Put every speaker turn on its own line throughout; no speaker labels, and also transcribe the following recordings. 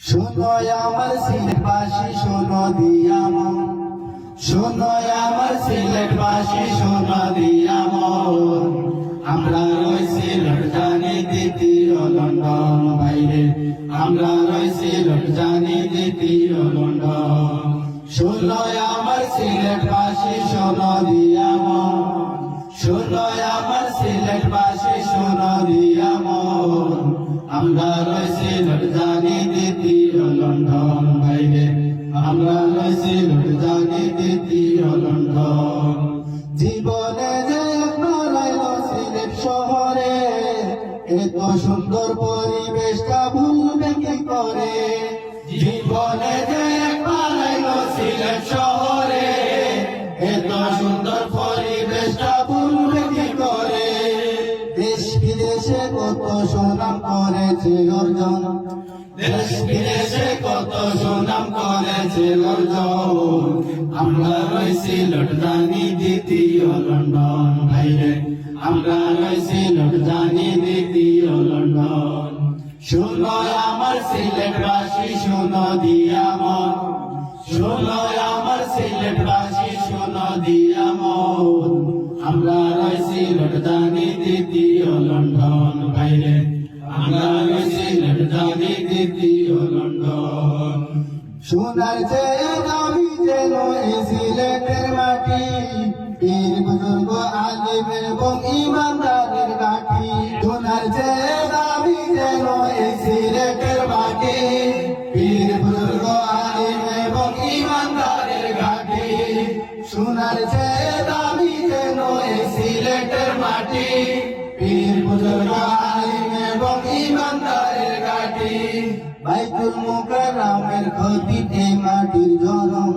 শোনো আমার সিলেটবাসী শোনো দিয়া মন, শোনো আমার সিলেটবাসী শোনো দিয়া মন। আমরা রয়েছি লটজানি দ্বিতীয় লন্ডন বাইরে, আমরা রয়েছি লটজানি দ্বিতীয় লন্ডন। শোনো আমার সিলেটবাসী শোনো দিয়া মন, শোনো আমার সিলেটবাসী শোনো দিয়া মন। আমরা রয়েছি লটজানি দ্বিতীয় লন্ডন বাইরে, আমরা রয়েছি লটজানি দ্বিতীয় লন্ডন। জীবনে যে একবার আইলো সিলেট শহরে, এত সুন্দর পরিবেশটা ভুলবে কি করে। জীবনে যে একবার আইলো সিলেট শহরে, এত সুন্দর পরিবেশটা ভুলবে কি করে। দেশ বিদেশে কত সুনাম করেছে অর্জন, দেশ বিদেশে কত সুনাম করেছে অর্জন। আমরা রয়েছি লটজানি দ্বিতীয় লন্ডন বাইরে, আমরা রয়েছি লটজানি দ্বিতীয় লন্ডন। শোনো আমার সিলেটবাসী শোনো দিয়া মন, শোনো আমার সিলেটবাসী শোনো দিয়া মন। আমরা রয়েছি লটজানি দ্বিতীয় লন্ডন বাইরে, আমরা রয়েছি লটজানি দ্বিতীয় লন্ডন। সোনার চেয়ে দামি যেন এই সিলেটের মাটি, পীর বুজুর্গ আলিম এবং ইমানদারের ঘাঁটি। সোনার চেয়ে দামি যেন এই সিলেটের মাটি, পীর বুজুর্গ আলিম এবং ইমানদারের ঘাঁটি। সোনার চেয়ে দামি যেন এই সিলেটের মাটি, পীর বুজুর্গ আলিম এবং ইমানদারের ঘাঁটি। বাইতুল মুকাররমের খতিব এই মাটির জনম,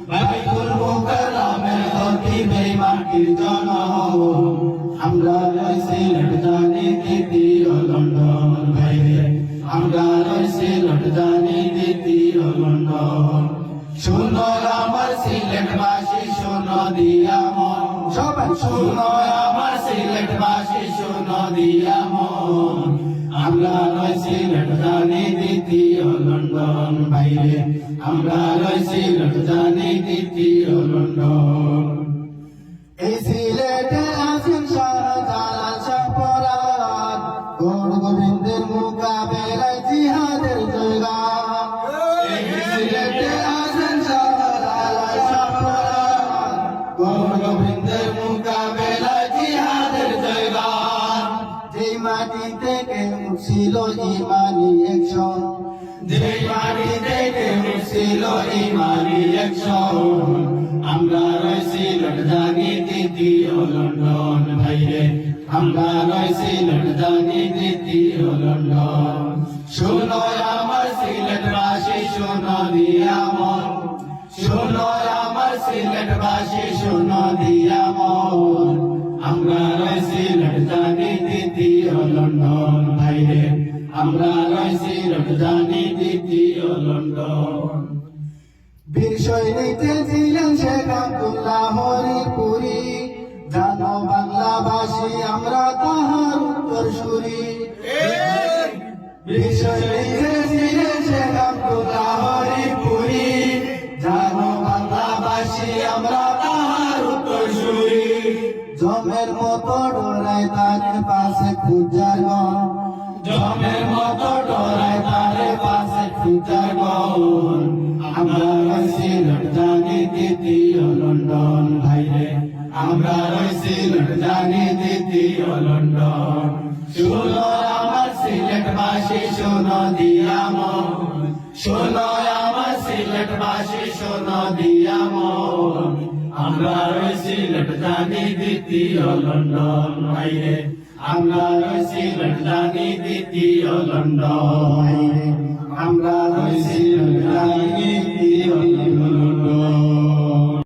বাইতুল মুকাররমের খতিব এই মাটির জনম। আমরা রয়েছি লটজানি দ্বিতীয় লন্ডন বাইরে, আমরা রয়েছি লটজানি দ্বিতীয় লন্ডন। শোনো আমার সিলেটবাসী শোনো দিয়া মন, সবাই শোনো আমার সিলেটবাসী শোনো দিয়া মন। আমরা রয়েছি লটজানি দ্বিতীয় লন্ডন বাইরে, আমরা রয়েছি লটজানি দ্বিতীয় লন্ডন। এই সিলেটে আছেন শাহজালাল শাহপরাণ, গৌর গোবিন্দের মোকাবেলায় জিহাদের জয়গান। এই সিলেটে আছেন শাহজালাল শাহপরাণ, গৌর গোবিন্দের মোকাবেলায় জিহাদের জয়গান। যেই মাটি থেকে উঠছিল ইমানি অ্যাকশন, যেই মাটি থেকে উঠছিল ইমানি অ্যাকশন। আমরা রয়েছি লটজানি দ্বিতীয় লন্ডন বাইরে, আমরা রয়েছি লটজানি দ্বিতীয় লন্ডন। শোনো আমার সিলেটবাসী শোনো দিয়া মন, শোনো আমার সিলেটবাসী শোনো দিয়া মন। আমরা রয়েছি লটজানি দ্বিতীয় লন্ডন বাইরে, আমরা রয়েছি লটজানি দ্বিতীয় লন্ডন। বীর সৈনিকে ছিলেন শেখ আব্দুল্লাহ হরিপুরি, জানো বাংলাভাষী আমরা তাহার উত্তরসূরি। বীর সৈনিকে ছিলেন শেখ আব্দুল্লাহ হরিপুরি, জানো বাংলাভাষী আমরা তাহার উত্তরসূরি। জমের মতো ডরায় তার পাশে খুঁজার গন, জমের মতো ডরায় তার পাশে খুঁজার গন। আমরা রয়েছি লটজানি দ্বিতীয় লন্ডন বাইরে, আমরা রয়েছি লটজানি দ্বিতীয় লন্ডন। শোনো আমার সিলেটবাসী শোনো দিয়া মন, শোনো আমার সিলেটবাসী শোনো দিয়া মন। আমরা রয়েছি লটজানি দ্বিতীয় লন্ডন বাইরে, আমরা রয়েছি লটজানি দ্বিতীয় লন্ডন বাইরে, আমরা রয়েছি লটজানি